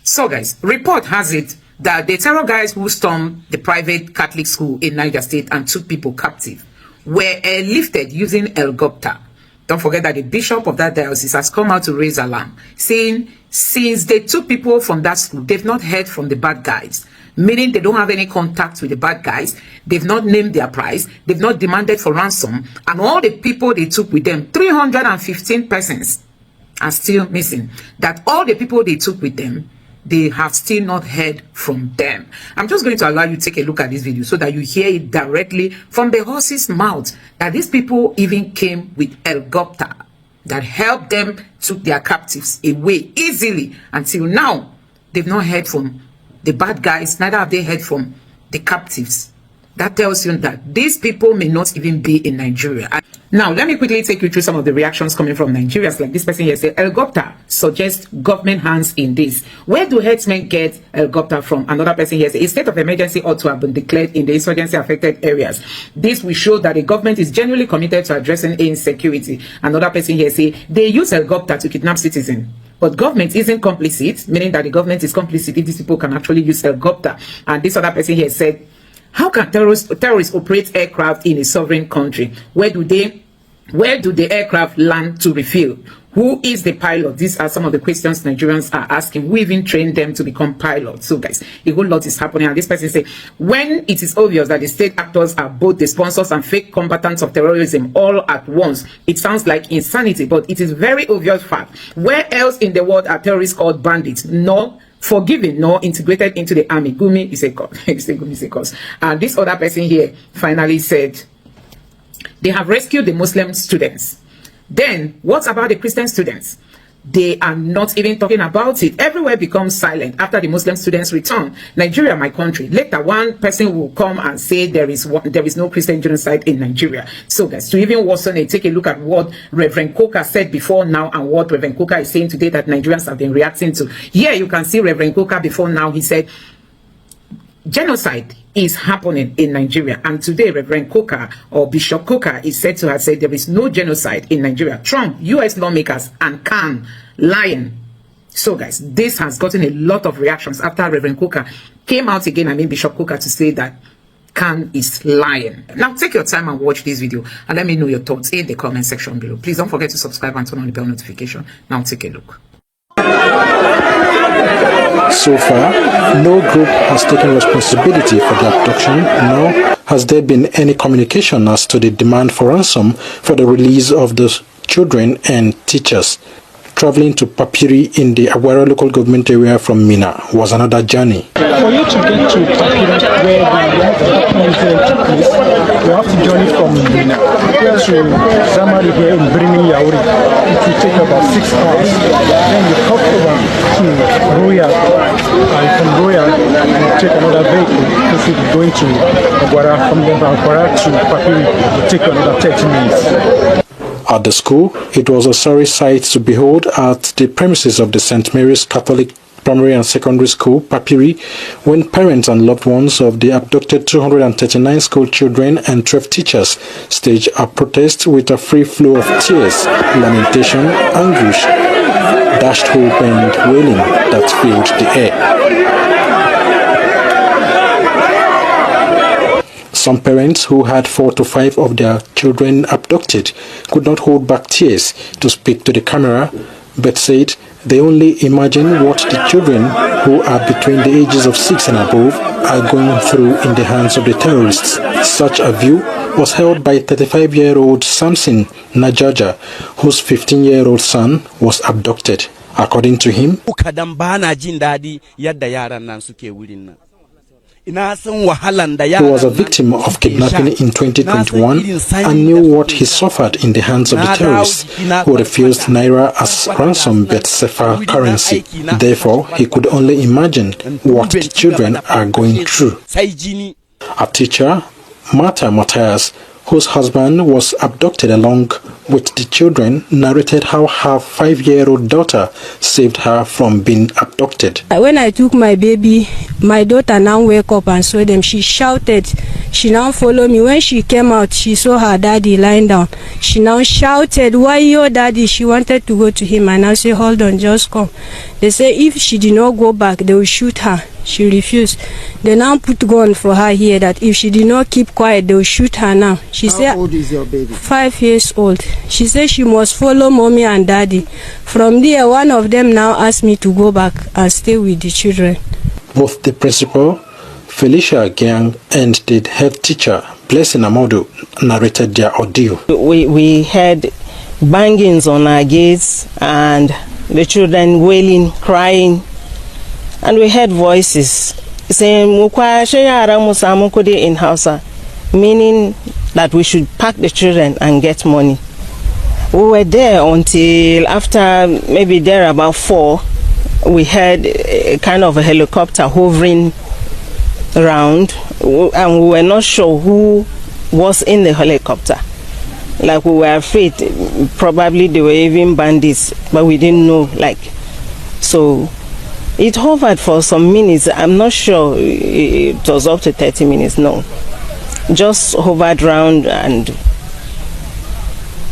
So guys, report has it that the terror guys who stormed the private Catholic school in Niger State and took people captive were airlifted using helicopter. Don't forget that the bishop of that diocese has come out to raise alarm, saying since they took people from that school, they've not heard from the bad guys, meaning they don't have any contact with the bad guys. They've not named their price. They've not demanded for ransom. And all the people they took with them, 315 persons, are still missing. That all the people they took with them, they have still not heard from them. I'm just going to allow you to take a look at this video so that you hear it directly from the horse's mouth, that these people even came with helicopter that helped them took their captives away easily. Until now, they've not heard from the bad guys, neither have they heard from the captives. That tells you that these people may not even be in Nigeria. Now, let me quickly take you through some of the reactions coming from Nigerians. Like this person here said, helicopter suggests government hands in this. Where do herdsmen get helicopter from? Another person here said, a state of emergency ought to have been declared in the insurgency affected areas. This will show that the government is genuinely committed to addressing insecurity. Another person here say, they use helicopter to kidnap citizens. But government isn't complicit, meaning that the government is complicit if these people can actually use helicopter. And this other person here said, how can terrorists operate aircraft in a sovereign country? Where do the aircraft land to refuel? Who is the pilot? These are some of the questions Nigerians are asking. We even trained them to become pilots. So guys, a whole lot is happening. And this person said, when it is obvious that the state actors are both the sponsors and fake combatants of terrorism all at once, it sounds like insanity, but it is very obvious fact. Where else in the world are terrorists called bandits? No. Forgiven nor integrated into the army. Gumi is a cause. And this other person here finally said, they have rescued the Muslim students. Then, what about the Christian students? They are not even talking about it. Everywhere becomes silent after the Muslim students return. Nigeria, my country. Later, one person will come and say there is no Christian genocide in Nigeria. So guys, to even worsen it, take a look at what Reverend Coker said before now and what Reverend Coker is saying today that Nigerians have been reacting to. Here you can see Reverend Coker before now. He said, genocide is happening in Nigeria, and today Reverend Coker or Bishop Coker is said to have said there is no genocide in Nigeria. Trump, US lawmakers, and Khan lying. So guys, this has gotten a lot of reactions after Reverend Coker came out again, I mean Bishop Coker, to say that Khan is lying. Now take your time and watch this video and let me know your thoughts in the comment section below. Please don't forget to subscribe and turn on the bell notification. Now take a look. So far, no group has taken responsibility for the abduction, nor has there been any communication as to the demand for ransom for the release of the children and teachers. Traveling to Papiri in the Aguara local government area from Mina was another journey. For you to get to Papiri, where the incident took place, you have to journey from Mina to Zamari here in Birni Yauri. It will take about 6 hours. Then you come over to Royal, and from Royal you take another vehicle if you're going to Aguara. From Aguara to Papiri, it will take another 30 minutes. At the school, it was a sorry sight to behold at the premises of the St. Mary's Catholic Primary and Secondary School, Papiri, when parents and loved ones of the abducted 239 school children and 12 teachers staged a protest with a free flow of tears, lamentation, anguish, dashed hope and wailing that filled the air. Some parents who had 4 to 5 of their children abducted could not hold back tears to speak to the camera, but said they only imagine what the children who are between the ages of 6 and above are going through in the hands of the terrorists. Such a view was held by 35-year-old Samson Najaja, whose 15-year-old son was abducted. According to him, he was a victim of kidnapping in 2021 and knew what he suffered in the hands of the terrorists who refused Naira as ransom but Sefa currency. Therefore, he could only imagine what the children are going through. A teacher, Martha Matthias, whose husband was abducted along with the children, narrated how her 5-year-old daughter saved her from being abducted. When I took my baby, my daughter now wake up and saw them. She shouted. She now followed me. When she came out, she saw her daddy lying down. She now shouted, "Why your daddy?" She wanted to go to him, and I said, "Hold on, just come." They say if she did not go back, they will shoot her. She refused. They now put gun for her here that if she did not keep quiet, they will shoot her now. She said, "How old is your baby?" 5 years old. She said she must follow mommy and daddy. From there, one of them now asked me to go back and stay with the children. Both the principal, Felicia Gyang, and the head teacher, Blessing Amodu, narrated their ordeal. We had bangings on our gates and the children wailing, crying, and we heard voices saying in Hausa, meaning that we should pack the children and get money. We were there until after maybe there about 4. We heard a kind of a helicopter hovering around, and we were not sure who was in the helicopter. Like, we were afraid probably they were even bandits, but we didn't know. So it hovered for some minutes. I'm not sure it was up to 30 minutes. No, just hovered around, and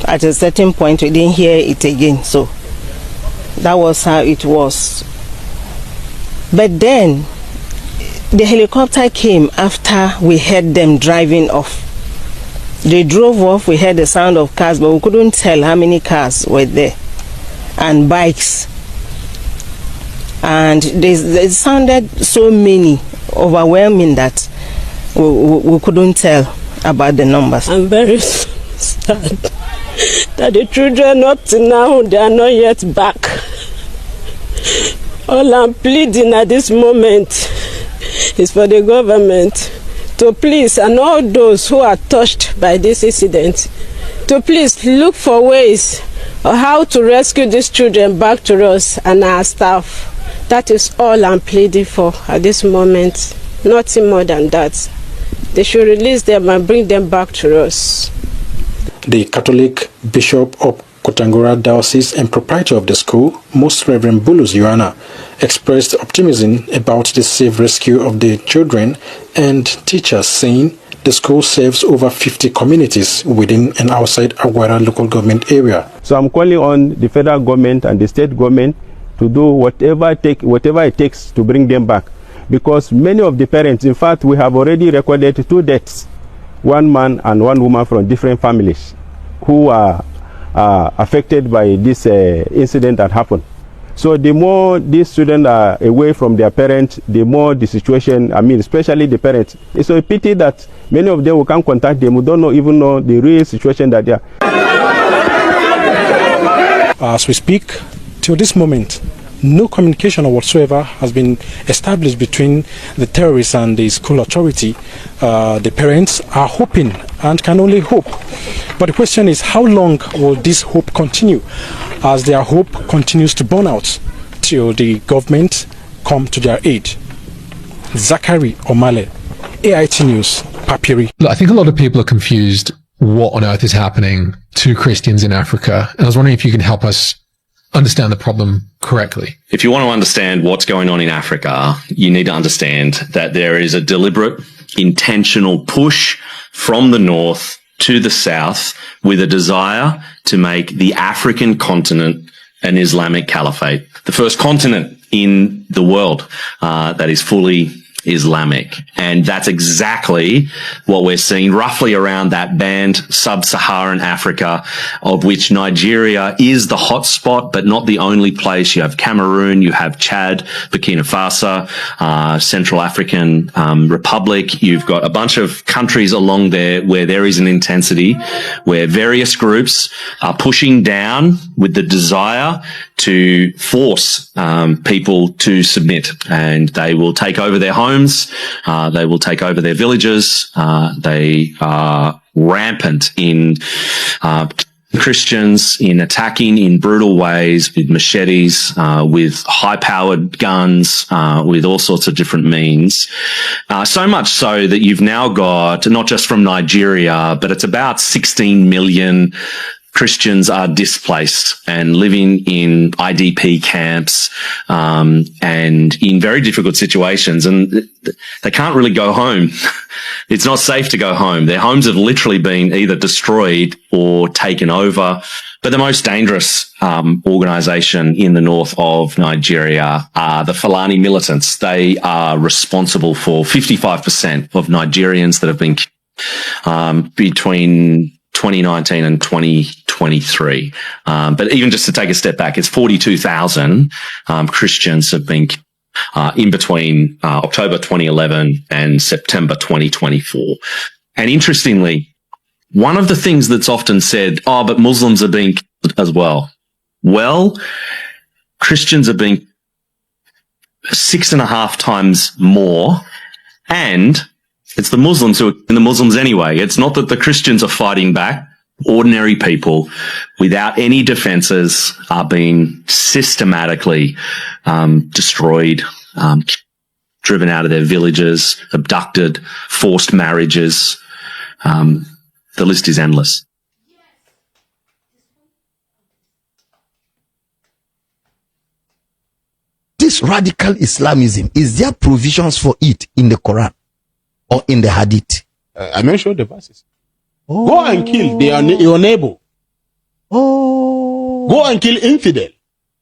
at a certain point we didn't hear it again. So that was how it was. But then the helicopter came after we heard them driving off. They drove off. We heard the sound of cars, but we couldn't tell how many cars were there, and bikes. And they sounded so many, overwhelming, that we couldn't tell about the numbers. I'm very sad that the children up to now, they are not yet back. All I'm pleading at this moment is for the government to please, and all those who are touched by this incident, to please look for ways of how to rescue these children back to us and our staff. That is all I'm pleading for at this moment. Nothing more than that. They should release them and bring them back to us. The Catholic Bishop of Kotangora Diocese and proprietor of the school, Most Reverend Bulus Yohana, expressed optimism about the safe rescue of the children and teachers, saying the school serves over 50 communities within and outside Aguara local government area. So I'm calling on the federal government and the state government to do whatever it takes to bring them back, because many of the parents, in fact, we have already recorded 2 deaths, 1 man and 1 woman from different families who are affected by this incident that happened. So the more these students are away from their parents, the more the situation, especially the parents. It's a pity that many of them, we can't contact them, we don't even know the real situation that they are. As we speak, till this moment, no communication whatsoever has been established between the terrorists and the school authority. The parents are hoping and can only hope. But the question is, how long will this hope continue, as their hope continues to burn out till the government come to their aid? Zachary Omale, AIT News, Papiri. I think a lot of people are confused what on earth is happening to Christians in Africa. And I was wondering if you can help us understand the problem correctly. If you want to understand what's going on in Africa, you need to understand that there is a deliberate, intentional push from the north to the south with a desire to make the African continent an Islamic caliphate, the first continent in the world that is fully Islamic. And that's exactly what we're seeing roughly around that band, sub-Saharan Africa, of which Nigeria is the hotspot, but not the only place. You have Cameroon, you have Chad, Burkina Faso, Central African Republic. You've got a bunch of countries along there where there is an intensity, where various groups are pushing down with the desire to force people to submit, and they will take over their homes. They will take over their villages. They are rampant in Christians, in attacking in brutal ways with machetes, with high-powered guns, with all sorts of different means. So much so that you've now got, not just from Nigeria, but it's about 16 million Christians are displaced and living in IDP camps, and in very difficult situations, and they can't really go home. It's not safe to go home. Their homes have literally been either destroyed or taken over. But the most dangerous organization in the north of Nigeria are the Fulani militants. They are responsible for 55% of Nigerians that have been killed between 2019 and 2023. But even just to take a step back, it's 42,000 Christians have been in between October 2011 and September 2024. And interestingly, one of the things that's often said, oh, but Muslims are being killed as well. Well, Christians are being 6.5 times more, and it's the Muslims who are killing the Muslims anyway. It's not that the Christians are fighting back. Ordinary people without any defenses are being systematically destroyed, driven out of their villages, abducted, forced marriages. The list is endless. This radical Islamism, is there provisions for it in the Quran or in the Hadith? I mentioned the verses. Oh. Go and kill your neighbor. Oh. Go and kill infidel.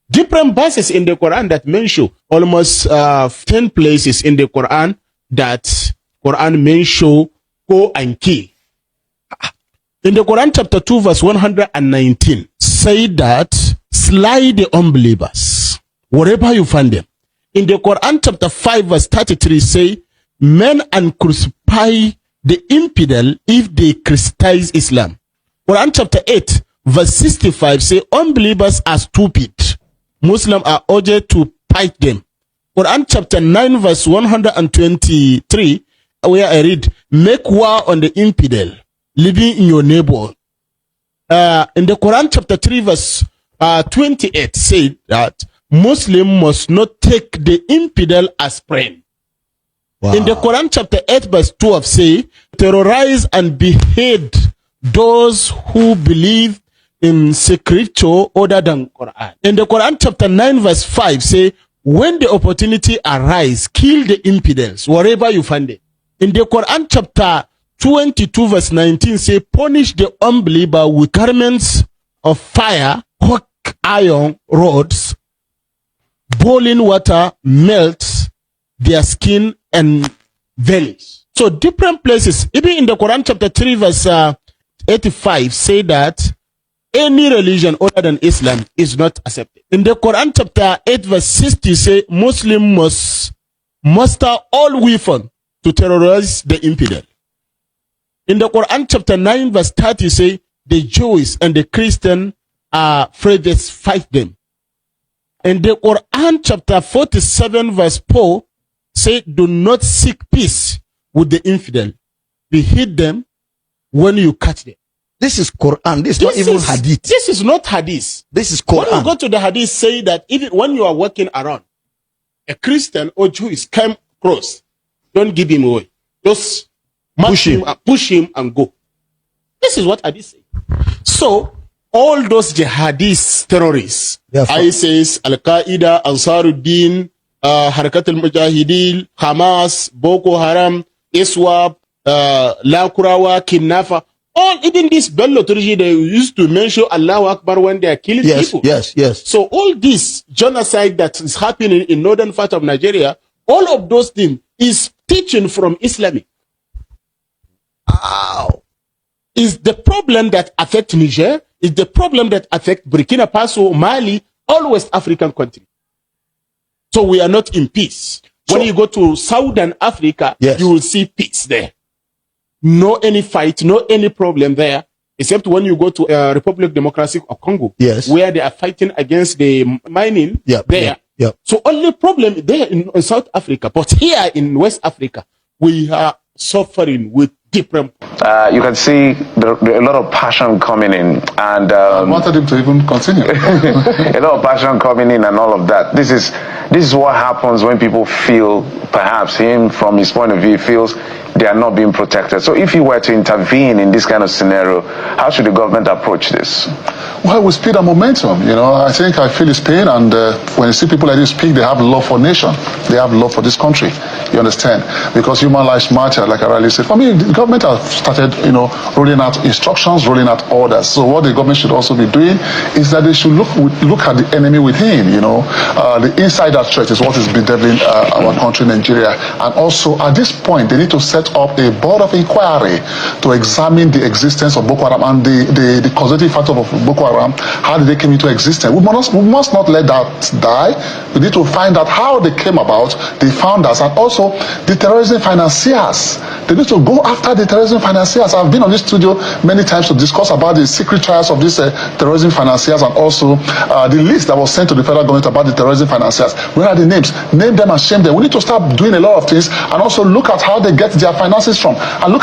Different verses in the Quran that mention almost 10 places in the Quran that Quran mention go and kill. In the Quran chapter 2 verse 119 say that slay the unbelievers wherever you find them. In the Quran chapter 5 verse 33 say men and crucify the infidel if they criticize Islam. Quran chapter 8 verse 65 say unbelievers are stupid. Muslims are urged to fight them. Quran chapter 9 verse 123 where I read, make war on the infidel living in your neighbor. In the Quran chapter 3 verse 28 said that Muslim must not take the infidel as friend. Wow. In the Quran chapter 8 verse 12 say, terrorize and behead those who believe in scripture other than Quran. In the Quran chapter 9 verse 5 say, when the opportunity arise, kill the infidels wherever you find it. In the Quran chapter 22 verse 19 say, punish the unbeliever with garments of fire, hot iron rods, boiling water melts their skin and bellies. So different places, even in the Quran chapter 3 verse 85 say that any religion other than Islam is not accepted. In the Quran chapter 8 verse 60 say Muslim must muster all weapons to terrorize the infidel. In the Quran chapter 9 verse 30 say the Jews and the Christian are afraid to fight them. In the Quran chapter 47 verse 4 say do not seek peace with the infidel. Behead them when you catch them. This is Quran. This is not even Hadith. This is not Hadith. This is Quran. When you go to the Hadith, say that even when you are walking around, a Christian or Jew is come across, don't give him away. Just push him and go. This is what Hadith say. So all those jihadist terrorists, ISIS, Al-Qaeda, Ansaruddin, Harakat al-Mujahideen, Hamas, Boko Haram, ISWAP, Lakurawa, Kidnapper, all, even this Bello Turji, they used to mention Allahu Akbar when they are killing people. Yes. So all this genocide that is happening in northern part of Nigeria, all of those things is teaching from Islamic. Wow. Is the problem that affect Niger, is the problem that affect Burkina Faso, Mali, all West African countries. So we are not in peace. When you go to Southern Africa, you will see peace there. No any fight, no any problem there, except when you go to Republic Democratic of Congo, where they are fighting against the mining there. So only problem there in South Africa, but here in West Africa, we are suffering with different. You can see a lot of passion coming in, and I wanted him to even continue. A lot of passion coming in, and all of that. This is what happens when people feel, perhaps him from his point of view feels they are not being protected. So if you were to intervene in this kind of scenario, how should the government approach this? Well, with speed and momentum, I feel his pain, and when you see people like this speak, they have love for nation. They have love for this country. You understand? Because human lives matter, like I rightly said. For me, the government has started, rolling out instructions, rolling out orders. So what the government should also be doing is that they should look at the enemy within, the insider threat is what is bedeviling our country, Nigeria. And also, at this point, they need to set up a board of inquiry to examine the existence of Boko Haram and the causative factor of Boko Haram. How did they come into existence? We must not let that die. We need to find out how they came about, the founders, and also the terrorism financiers. They need to go after the terrorism financiers. I've been on this studio many times to discuss about the secret trials of these terrorism financiers, and also the list that was sent to the federal government about the terrorism financiers. Where are the names? Name them and shame them. We need to start doing a lot of things, and also look at how they get their finances from, and look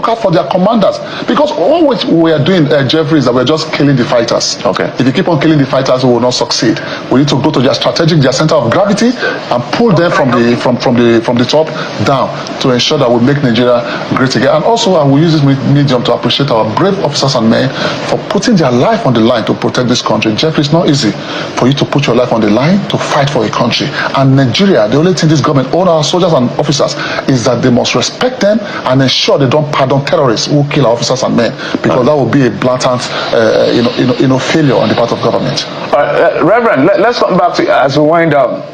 out for their commanders. Because all what we are doing, Jeffrey, is that we're just killing the fighters. Okay. If you keep on killing the fighters, we will not succeed. We need to go to their center of gravity, and pull them from the top down to ensure that we make Nigeria great again. And also, I will use this medium to appreciate our brave officers and men for putting their life on the line to protect this country. Jeffrey, it's not easy for you to put your life on the line to fight for a country. And Nigeria, the only thing this government, all our soldiers and officers, is that they must respect them and ensure they don't pardon terrorists who kill our officers and men, because that will be a blatant, failure on the part of government. Reverend, let's come back to as we wind up,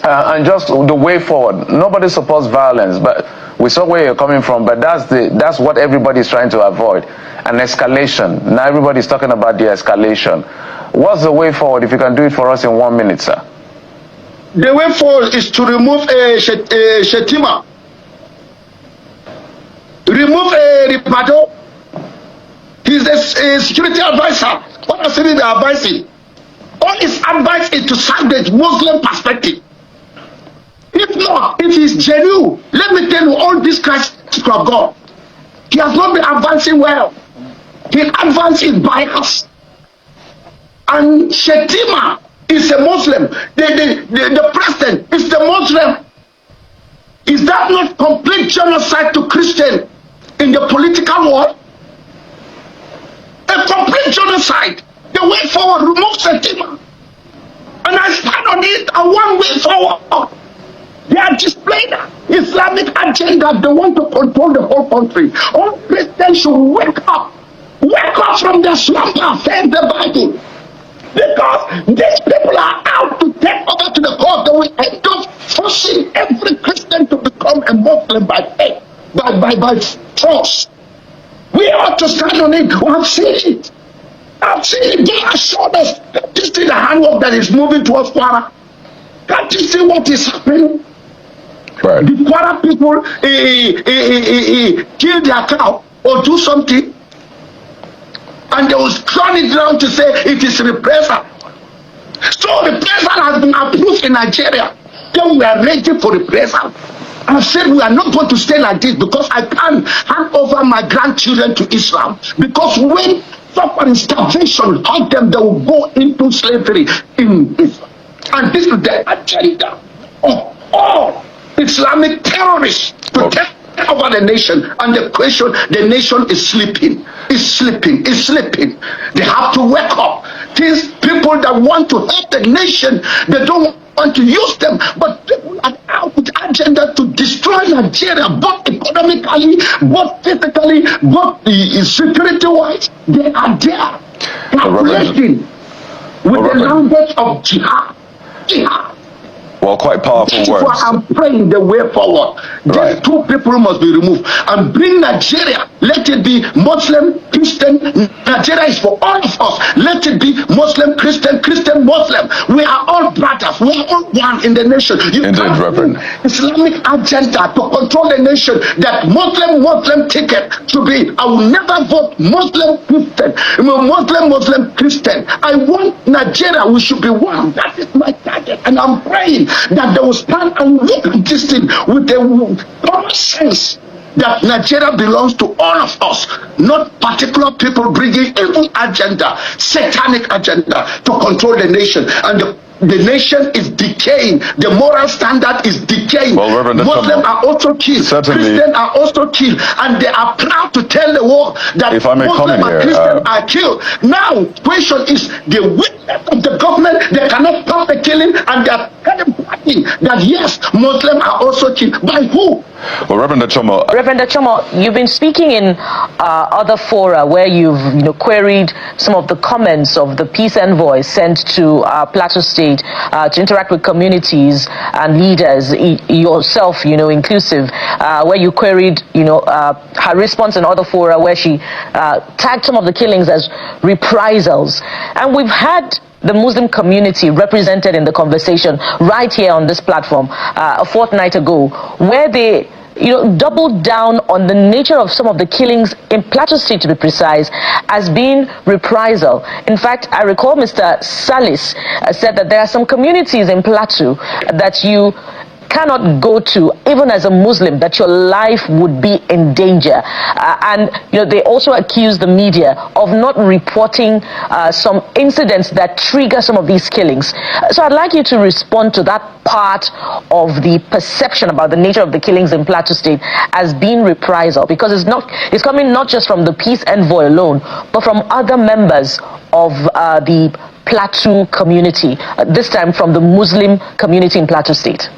and just the way forward. Nobody supports violence, but we saw where you're coming from. But that's what everybody's trying to avoid, an escalation. Now everybody's talking about the escalation. What's the way forward? If you can do it for us in 1 minute, sir. The way forward is to remove Shetima, remove Ripado. He's a security advisor. What else is he advising? All his advice is to serve the Muslim perspective. If not, if he's genuine, let me tell you, all these Christ of God, he has not been advancing well. His advance is biased. And Shetima is a Muslim. The president is the Muslim. Is that not complete genocide to Christian in the political world? A complete genocide. The way forward, remove Shetima. And I stand on it, a one way forward. They are displaying Islamic agenda. They want to control the whole country. All Christians should wake up. Wake up from their slumber, says the Bible. Because these people are out to take over to the court. They will end up forcing every Christian to become a Muslim by faith, by force. We ought to stand on it. We have seen it. I've seen it. They have showed us. Can't you see the handwork that is moving towards Kwara? Can't you see what is happening? Right. The Kwara people kill their cow or do something, and they will turn it around to say it is reprisal. So reprisal has been approved in Nigeria. Then we are ready for reprisal. I said we are not going to stay like this, because I can't hand over my grandchildren to Islam. Because when suffering starvation hurt them, they will go into slavery in Islam. And this is the agenda of all Islamic terrorists to take over the nation. And the question, the nation is sleeping. Is sleeping. Is sleeping. They have to wake up. These people that want to help the nation, they don't want to use them, but people are out with agenda to destroy Nigeria, both economically, both physically, both security-wise. They are there, calculating with the language of jihad. Jihad. Well, quite powerful words. I'm praying the way forward. These two people must be removed and bring Nigeria. Let it be Muslim, Christian. Nigeria is for all of us. Let it be Muslim, Christian, Christian, Muslim. We are all brothers. We are all one in the nation. You can't Reverend. Islamic agenda to control the nation. That Muslim ticket to be. I will never vote Muslim, Christian. Muslim, Christian. I want Nigeria. We should be one. That is my target, and I'm praying that they will stand and look at this thing with the common sense that Nigeria belongs to all of us, not particular people bringing evil agenda, satanic agenda to control the nation. And the nation is decaying. The moral standard is decaying. Well, Reverend Muslims are also killed. Certainly. Christians are also killed. And they are proud to tell the world that If I may Muslims comment and here, Christians are killed. Now, question is the witness of the government. They cannot stop the killing, and they are bragging that yes, Muslims are also killed. By who? Well, Reverend Achomo. Reverend Achomo, you've been speaking in other fora where you've queried some of the comments of the peace envoy sent to Plateau State to interact with communities and leaders, yourself, inclusive, where you queried, her response in other fora where she tagged some of the killings as reprisals. And we've had the Muslim community represented in the conversation right here on this platform a fortnight ago, where they doubled down on the nature of some of the killings in Plateau State, to be precise, as being reprisal. In fact, I recall Mr. Salis said that there are some communities in Plateau that you cannot go to, even as a Muslim, that your life would be in danger. And they also accuse the media of not reporting some incidents that trigger some of these killings. So I'd like you to respond to that part of the perception about the nature of the killings in Plateau State as being reprisal, because it's coming not just from the peace envoy alone, but from other members of the Plateau community, this time from the Muslim community in Plateau State.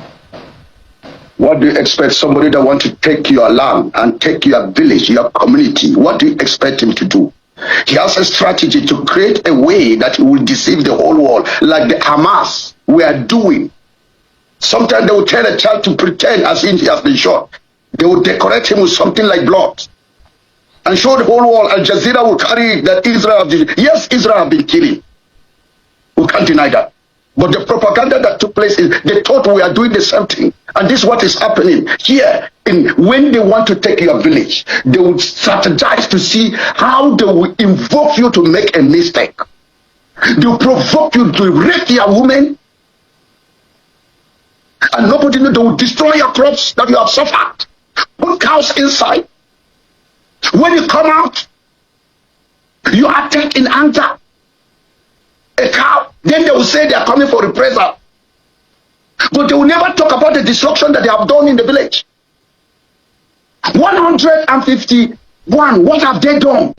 What do you expect somebody that wants to take your land and take your village, your community? What do you expect him to do? He has a strategy to create a way that he will deceive the whole world, like the Hamas were doing. Sometimes they will tell a child to pretend as if he has been shot. They will decorate him with something like blood and show the whole world. Al Jazeera will carry that Israel. Yes, Israel have been killing. We can't deny that. But the propaganda that took place is they thought we are doing the same thing. And this is what is happening here. When they want to take your village, they will strategize to see how they will invoke you to make a mistake. They will provoke you to rape your woman. And nobody knows. They will destroy your crops that you have suffered. Put cows inside. When you come out, you attack in anger a cow. Then they will say they are coming for reprisal. But they will never talk about the destruction that they have done in the village. 151, what have they done?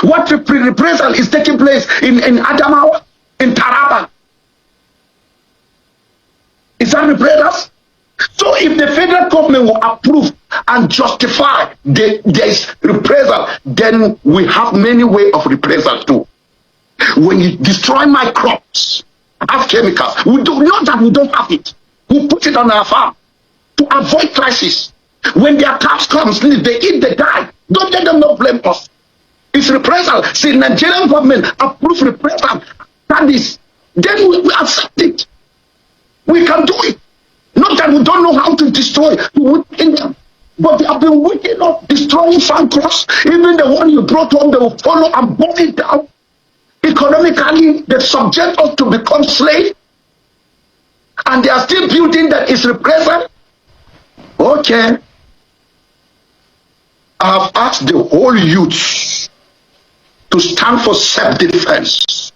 What reprisal is taking place in Adamawa, in Taraba? Is that reprisals? So if the federal government will approve and justify there is reprisal, then we have many ways of reprisal too. When you destroy my crops, have chemicals. We do not that we don't have it. We put it on our farm to avoid crisis. When their cows come, they eat, they die. Don't let them not blame us. It's reprisal. See, Nigerian government approve reprisal. That is, then we accept it. We can do it. Not that we don't know how to destroy them, but they have been wicked up destroying farm crops. Even the one you brought home, they will follow and burn it down. Economically, they subject us to become slaves, and they are still building that is reprisal. Okay. I have asked the whole youth to stand for self-defense.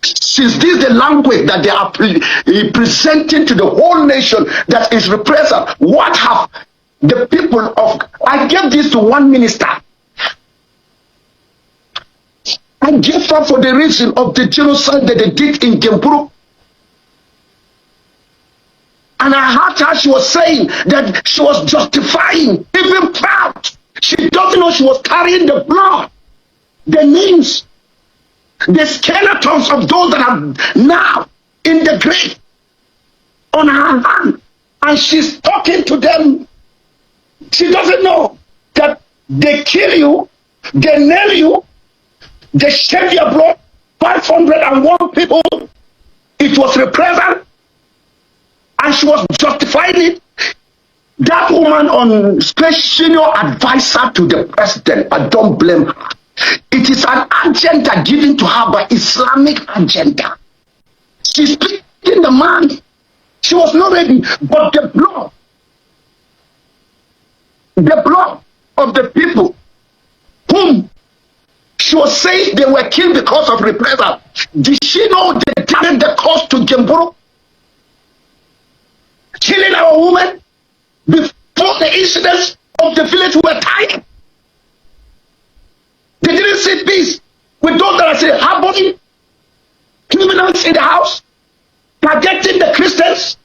Since this is the language that they are presenting to the whole nation that is reprisal, what have the people of... I gave this to one minister. I gave her for the reason of the genocide that they did in Gemburu. And I heard her, she was saying that she was justifying, even proud. She doesn't know she was carrying the blood, the names, the skeletons of those that are now in the grave on her hand. And she's talking to them. She doesn't know that they kill you, they nail you, they shed your blood, 501 people. It was reprisal, and she was justifying it. That woman on senior advisor to the president, I don't blame her. It is an agenda given to her by Islamic agenda. She's picking the man. She was not ready, but the blood the blood of the people whom she was saying they were killed because of reprisal. Did she know they carried the cause to Jemburu? Killing our women before the incidents of the village were tired. They didn't sit peace with those that are harboring criminals in the house, targeting the Christians,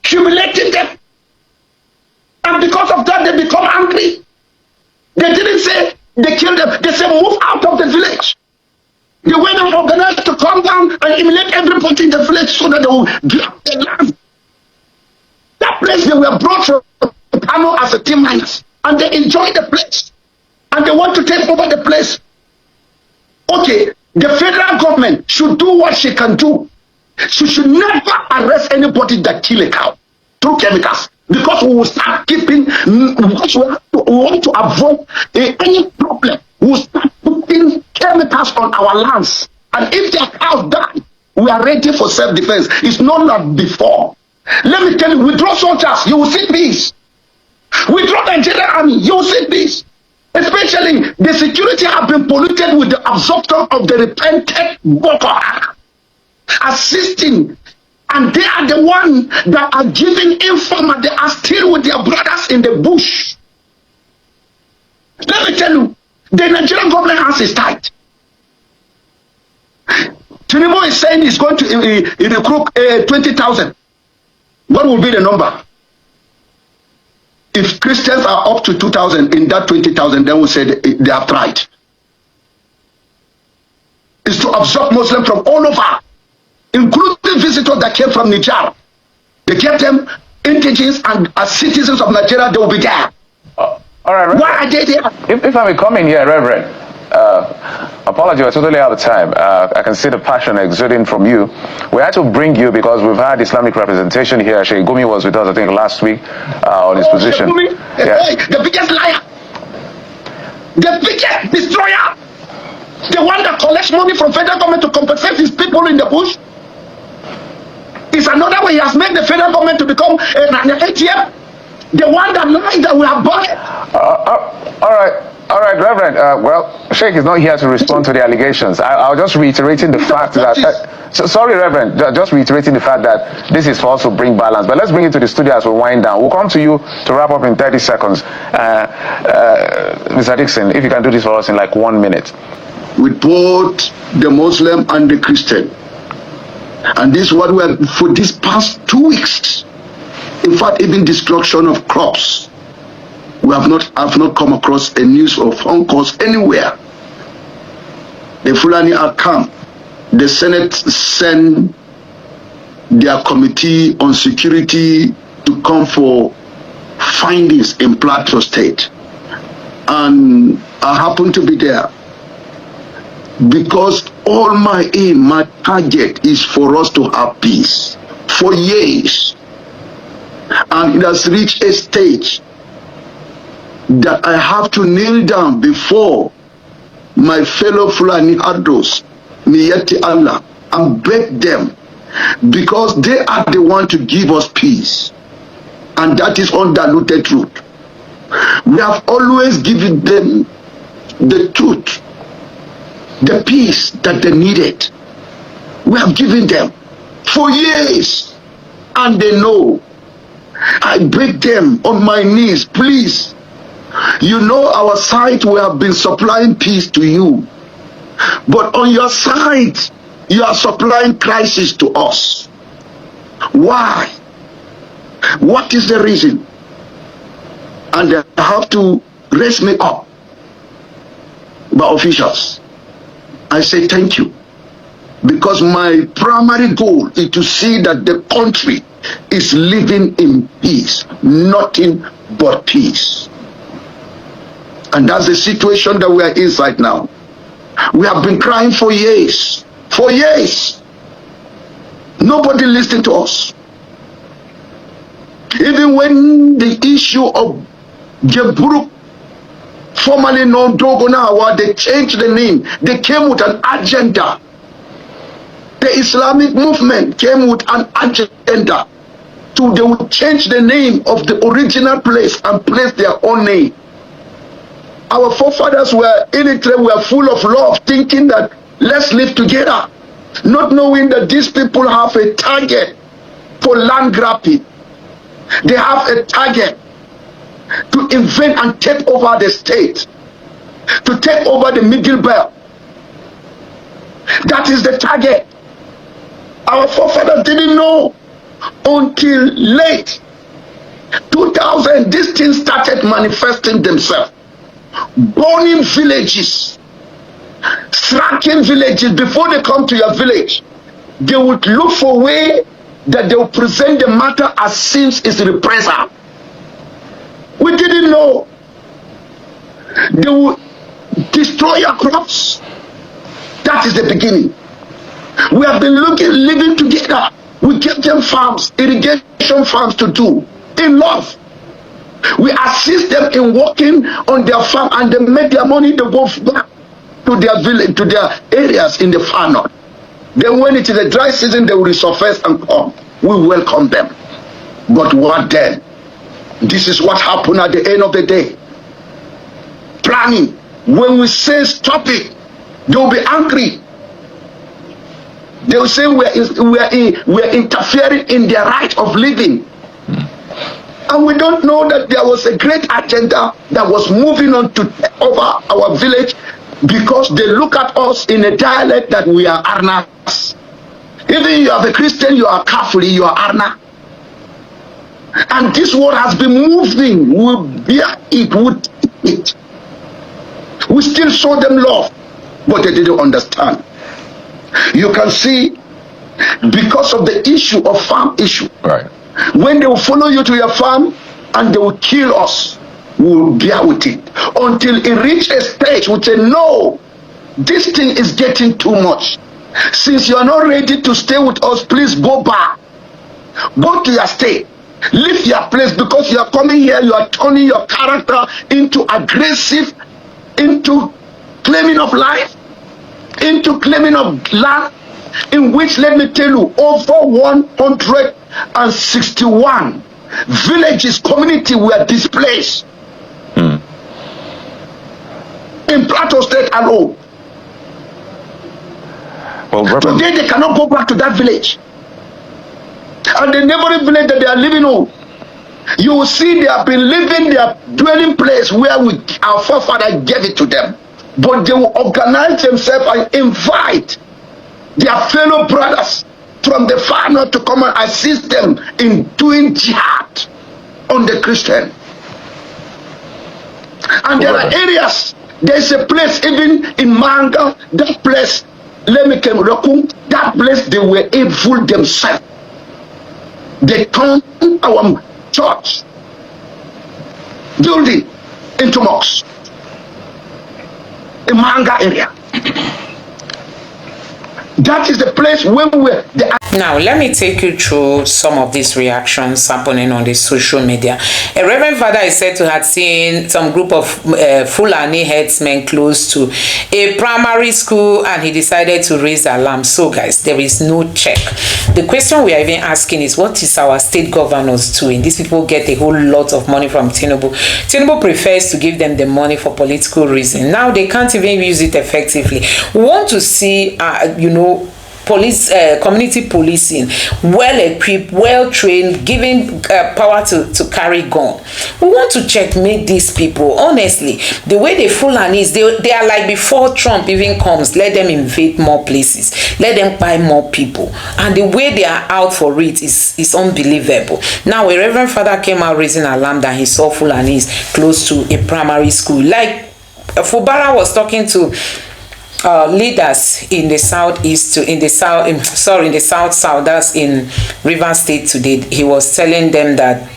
humiliating them. And because of that, they become angry. They didn't say they killed them. They said move out of the village. They went and organized to come down and humiliate everybody in the village so that they will grab the land. That place they were brought from Kanu as a team miners, and they enjoyed the place. And they want to take over the place. Okay, the federal government should do what she can do. She should never arrest anybody that kill a cow through chemicals. Because we will start keeping, because we want to avoid any problem. We will start putting chemicals on our lands. And if their cows die, we are ready for self-defense. It's not like before. Let me tell you, withdraw soldiers, you will see peace. Withdraw the Nigerian army, you will see peace. Especially the security have been polluted with the absorption of the repented Boko Haram assisting, and they are the ones that are giving informer. They are still with their brothers in the bush. Let me tell you, the Nigerian government hands is tight. Tinubu is saying he's going to recruit 20,000. What will be the number? If Christians are up to 2,000 in that 20,000, then we'll say they have tried. It's to absorb Muslims from all over, including visitors that came from Niger. They kept them indigenous and as citizens of Nigeria, they will be there. All right, Reverend. Why are they there? If I may come in here, Reverend, apology, we're totally out of time. I can see the passion exuding from you. We had to bring you because we've had Islamic representation here. Sheikh Gumi was with us, I think, last week on his position. Yeah. Hey, the biggest liar, the biggest destroyer, the one that collects money from federal government to compensate his people in the bush. Is another way he has made the federal government to become an ATM. The one that lied that we have bought. All right, Reverend. Well, Sheikh is not here to respond to the allegations. I'll just reiterating the fact that. Sorry, Reverend. Just reiterating the fact that this is for us to bring balance. But let's bring it to the studio as we wind down. We'll come to you to wrap up in 30 seconds. Mr. Dixon, if you can do this for us in like 1 minute. With both the Muslim and the Christian. And this is what we have for these past 2 weeks. In fact, even destruction of crops. We have not come across a news of phone calls anywhere. The Fulani are come. The Senate sent their committee on security to come for findings in Plateau State. And I happen to be there. Because all my aim, my target is for us to have peace for years. And it has reached a stage that I have to kneel down before my fellow Fulani Addos, Miyati Allah, and beg them, because they are the one to give us peace. And that is undiluted truth. We have always given them the truth, the peace that they needed. We have given them for years, and they know. I beg them on my knees, please. You know our side, we have been supplying peace to you. But on your side, you are supplying crisis to us. Why? What is the reason? And they have to raise me up by officials. I say thank you. Because my primary goal is to see that the country is living in peace, nothing but peace. And that's the situation that we are in right now. We have been crying for years. For years. Nobody listened to us. Even when the issue of Jeburuk, formerly known Dogonawa, they changed the name. They came with an agenda. The Islamic movement came with an agenda to they will change the name of the original place and place their own name. Our forefathers were illiterate, were full of love, thinking that let's live together, not knowing that these people have a target for land grabbing. They have a target to invade and take over the state, to take over the Middle Belt. That is the target. Our forefathers didn't know until late 2000. These things started manifesting themselves, burning villages, striking villages. Before they come to your village, they would look for a way that they will present the matter as since it's reprisal. We didn't know. They will destroy your crops. That is the beginning. We have been living together. We give them farms, irrigation farms to do in love. We assist them in working on their farm, and they make their money. They go back to their village, to their areas in the far north. Then when it is a dry season, they will resurface and come. We welcome them. But what then? This is what happened at the end of the day. Planning. When we say stop it, they will be angry. They will say we're interfering in their right of living. And we don't know that there was a great agenda that was moving on to take over our village, because they look at us in a dialect that we are Arnas. Even you are a Christian, you are Kafri, you are Arna. And this word has been moving. We bear it, would it. We still show them love, but they didn't understand. You can see, because of the issue of farm issue, right? When they will follow you to your farm and they will kill us, we will bear with it until it reaches a stage we say, no, this thing is getting too much. Since you are not ready to stay with us, please go back. Go to your state. Leave your place, because you are coming here, you are turning your character into aggressive, into claiming of life, into claiming of land, in which, let me tell you, over 161 villages, community were displaced in Plateau State alone. Well, today they cannot go back to that village, and the neighboring village that they are living on, you will see they have been living their dwelling place where our forefather gave it to them, but they will organize themselves and invite their fellow brothers from the far north to come and assist them in doing jihad on the Christian. And there are areas, there's a place even in Manga, that place, that place they were evil themselves. They turned our church building into mosques in Manga area. That is the place where we were. Now, let me take you through some of these reactions happening on the social media. A Reverend Father is said to have seen some group of Fulani headsmen close to a primary school, and he decided to raise the alarm. So, guys, there is no check. The question we are even asking is, what is our state governors doing? These people get a whole lot of money from Tinubu. Tinubu prefers to give them the money for political reasons. Now, they can't even use it effectively. We want to see, police, community policing, well equipped, well trained, giving power to carry gun. We want to checkmate these people. Honestly, the way the Fulanis, they are like, before Trump even comes, let them invade more places, let them buy more people, and the way they are out for it is unbelievable. Now, a Reverend Father came out raising alarm that he saw Fulanis close to a primary school. Like Fubara was talking to leaders in the southeast, in the south, that's in Rivers State today. He was telling them that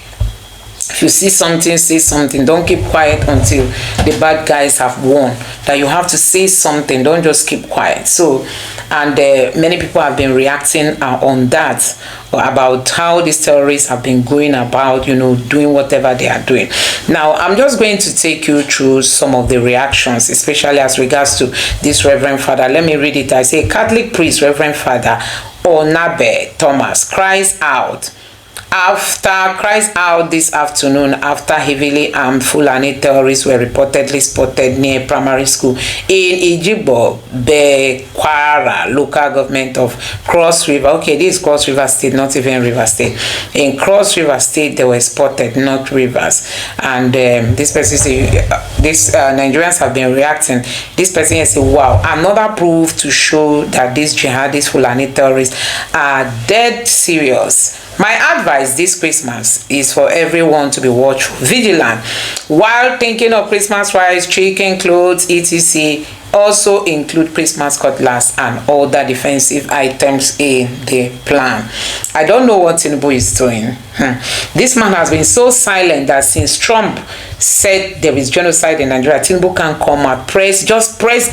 if you see something, say something. Don't keep quiet until the bad guys have won. That you have to say something. Don't just keep quiet. So, and many people have been reacting on that, about how these terrorists have been going about, doing whatever they are doing. Now, I'm just going to take you through some of the reactions, especially as regards to this Reverend Father. Let me read it. I say, Catholic priest, Reverend Father Onabe Thomas, cries out After cries out this afternoon after heavily armed Fulani terrorists were reportedly spotted near primary school in Ijigbo, Bekwara, local government of Cross River. Okay, this is Cross River State, not even River State. In Cross River State, they were spotted, not rivers. And this person say, Nigerians have been reacting. This person has said, wow, another proof to show that these jihadist Fulani terrorists are dead serious. My advice this Christmas is for everyone to be watchful, vigilant, while thinking of Christmas rice, chicken, clothes, etc. Also include Christmas cutlass and other defensive items in the plan. I don't know what Tinubu is doing. This man has been so silent that since Trump said there is genocide in Nigeria, Tinubu can come out, press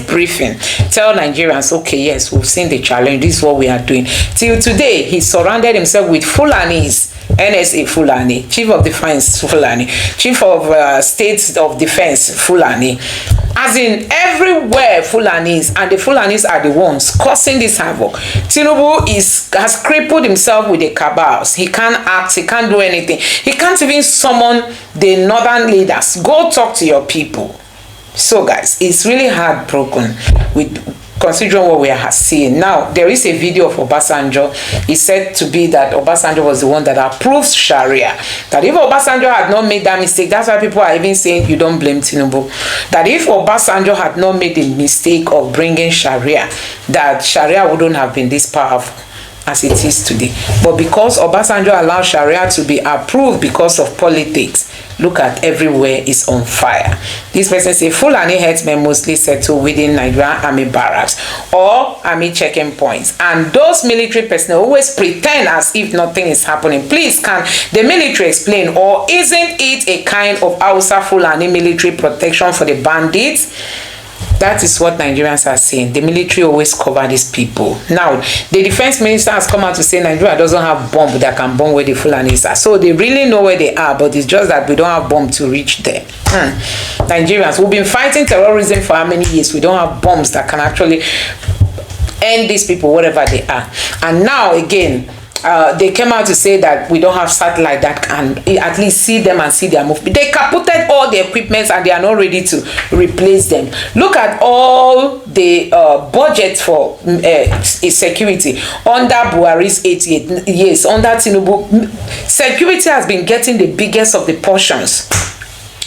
briefing, tell Nigerians, okay, yes, we've seen the challenge, this is what we are doing. Till today, he surrounded himself with Fulanis, NSA Fulani, Chief of Defense Fulani, Chief of State of Defense Fulani. As in everywhere Fulanis, and the Fulanis are the ones causing this havoc. Tinubu has crippled himself with the cabals. He can't act, he can't do anything. He can't even summon the northern leaders. Go talk to your people. So guys, it's really heartbroken with considering what we are seeing. Now, there is a video of Obasanjo. It's said to be that Obasanjo was the one that approved Sharia. That if Obasanjo had not made that mistake, that's why people are even saying you don't blame Tinubu. That if Obasanjo had not made the mistake of bringing Sharia, that Sharia wouldn't have been this powerful as it is today. But because Obasanjo allowed Sharia to be approved because of politics, look at everywhere is on fire. This person say Fulani headsmen mostly settle within Nigerian army barracks or army checking points, and those military personnel always pretend as if nothing is happening. Please, can the military explain, or isn't it a kind of Hausa Fulani military protection for the bandits? That is what Nigerians are saying. The military always cover these people. Now, the defense minister has come out to say Nigeria doesn't have bomb that can bomb where the Fulanis are. So they really know where they are, but it's just that we don't have bomb to reach there. Nigerians, we've been fighting terrorism for how many years? We don't have bombs that can actually end these people wherever they are. And now again, they came out to say that we don't have satellite that can at least see them and see their movement. They capoted all the equipment and they are not ready to replace them. Look at all the budget for security under Buhari's 88 years. Under Tinubu, security has been getting the biggest of the portions.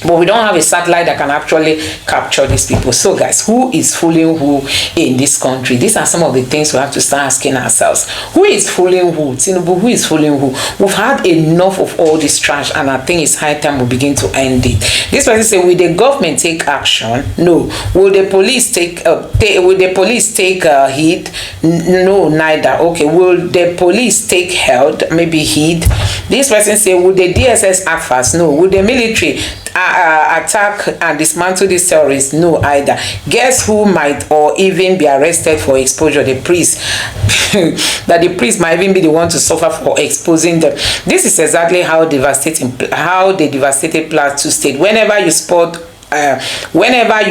But we don't have a satellite that can actually capture these people. So guys, who is fooling who in this country? These are some of the things we have to start asking ourselves. Who is fooling who? Tinubu, who is fooling who? We've had enough of all this trash, and I think it's high time we begin to end it. This person say, will the government take action? No. Will the police take heed? No, neither. Okay. Will the police take heed? Maybe heed. This person say, will the DSS act fast? No. Will the military attack and dismantle these terrorists? No, either. Guess who might or even be arrested for exposure? The priest. That the priest might even be the one to suffer for exposing them. This is exactly how they devastated Plateau State. Whenever you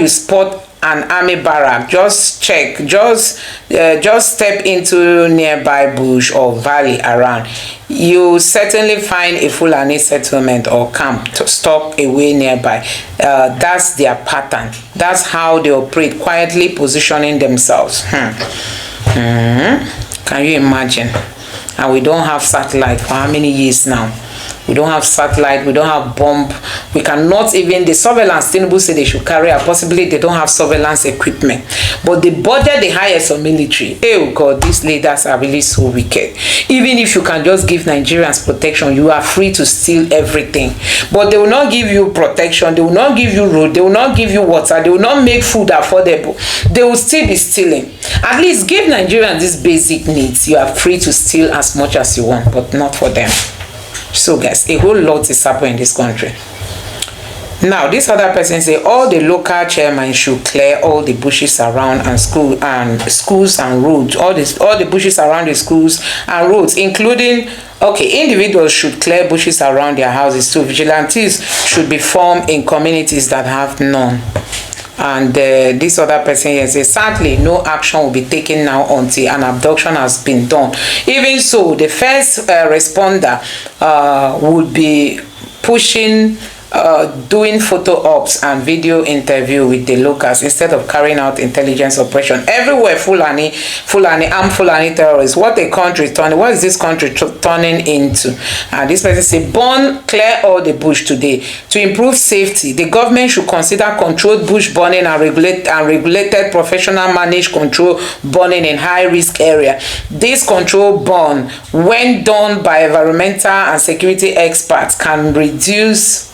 spot an army barrack, just check, just step into nearby bush or valley around. You certainly find a Fulani settlement or camp to stop away nearby. That's their pattern. That's how they operate, quietly positioning themselves. Can you imagine? And we don't have satellite for how many years now? We don't have satellite, we don't have bomb, we cannot even, the surveillance, Tinubu said they should carry out, possibly they don't have surveillance equipment. But the budget they hire some military. Oh God, these leaders are really so wicked. Even if you can just give Nigerians protection, you are free to steal everything. But they will not give you protection, they will not give you road, they will not give you water, they will not make food affordable. They will still be stealing. At least give Nigerians these basic needs. You are free to steal as much as you want, but not for them. So guys, a whole lot is happening in this country. Now, this other person say all the local chairmen should clear all the bushes around and schools and roads. All the bushes around the schools and roads, including individuals should clear bushes around their houses too. Vigilantes should be formed in communities that have none. And this other person here says, sadly, no action will be taken now until an abduction has been done. Even so, the first responder would be pushing, doing photo ops and video interview with the locals instead of carrying out intelligence operation. Everywhere Fulani, armed Fulani terrorists. What a country turning. What is this country turning into? And this person say, burn, clear all the bush today. To improve safety, the government should consider controlled bush burning and regulated professional managed control burning in high-risk area. This control burn, when done by environmental and security experts, can reduce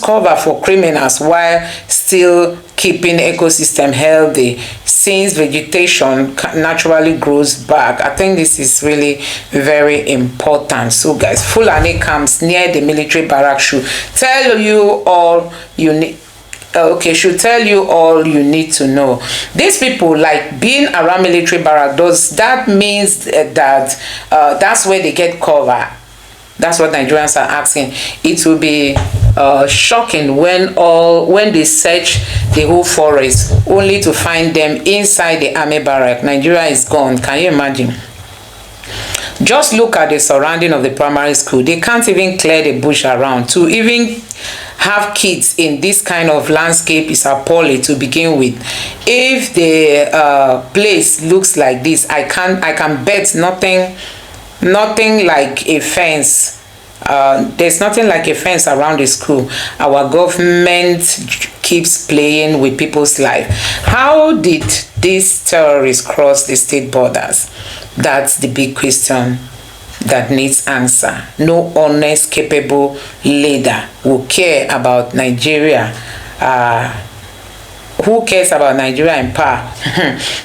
cover for criminals while still keeping ecosystem healthy, since vegetation naturally grows back. I think this is really very important. So guys, Fulani camps near the military barracks should tell you all you need. Okay, should tell you all you need to know. These people, like being around military barrack, does that means that that's where they get cover? That's what Nigerians are asking. It will be shocking when they search the whole forest only to find them inside the army barrack. Nigeria is gone. Can you imagine? Just look at the surrounding of the primary school. They can't even clear the bush around. To even have kids in this kind of landscape is appalling to begin with. If the place looks like this, I can bet nothing like a fence. There's nothing like a fence around the school. Our government keeps playing with people's life. How did these terrorists cross the state borders? That's the big question that needs answer. No honest, capable leader will care about Nigeria. Who cares about Nigeria in power?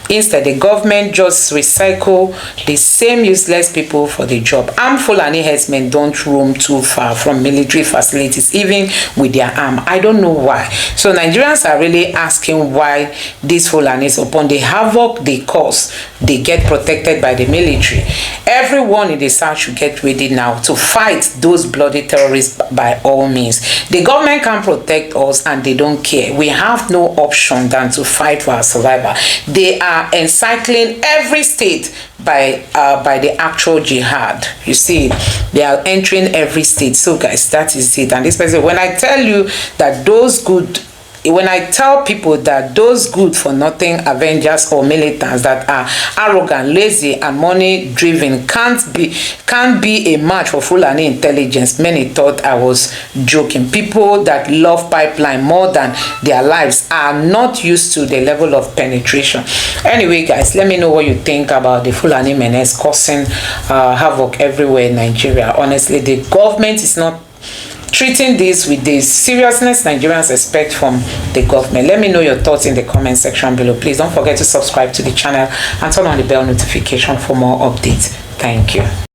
Instead, the government just recycle the same useless people for the job. Armed Fulani herdsmen don't roam too far from military facilities, even with their arm. I don't know why. So Nigerians are really asking why these Fulanis, upon the havoc they cause, they get protected by the military. Everyone in the south should get ready now to fight those bloody terrorists by all means. The government can protect us and they don't care. We have no option than to fight for our survival. They are encircling every state by the actual jihad. You see, they are entering every state. So guys, that is it. And this person, when I tell you that when I tell people that those good for nothing Avengers or militants that are arrogant, lazy, and money driven can't be a match for Fulani intelligence, many thought I was joking. People that love pipeline more than their lives are not used to the level of penetration. Anyway, guys, let me know what you think about the Fulani menace causing havoc everywhere in Nigeria. Honestly, the government is not treating this with the seriousness Nigerians expect from the government. Let me know your thoughts in the comment section below. Please don't forget to subscribe to the channel and turn on the bell notification for more updates. Thank you.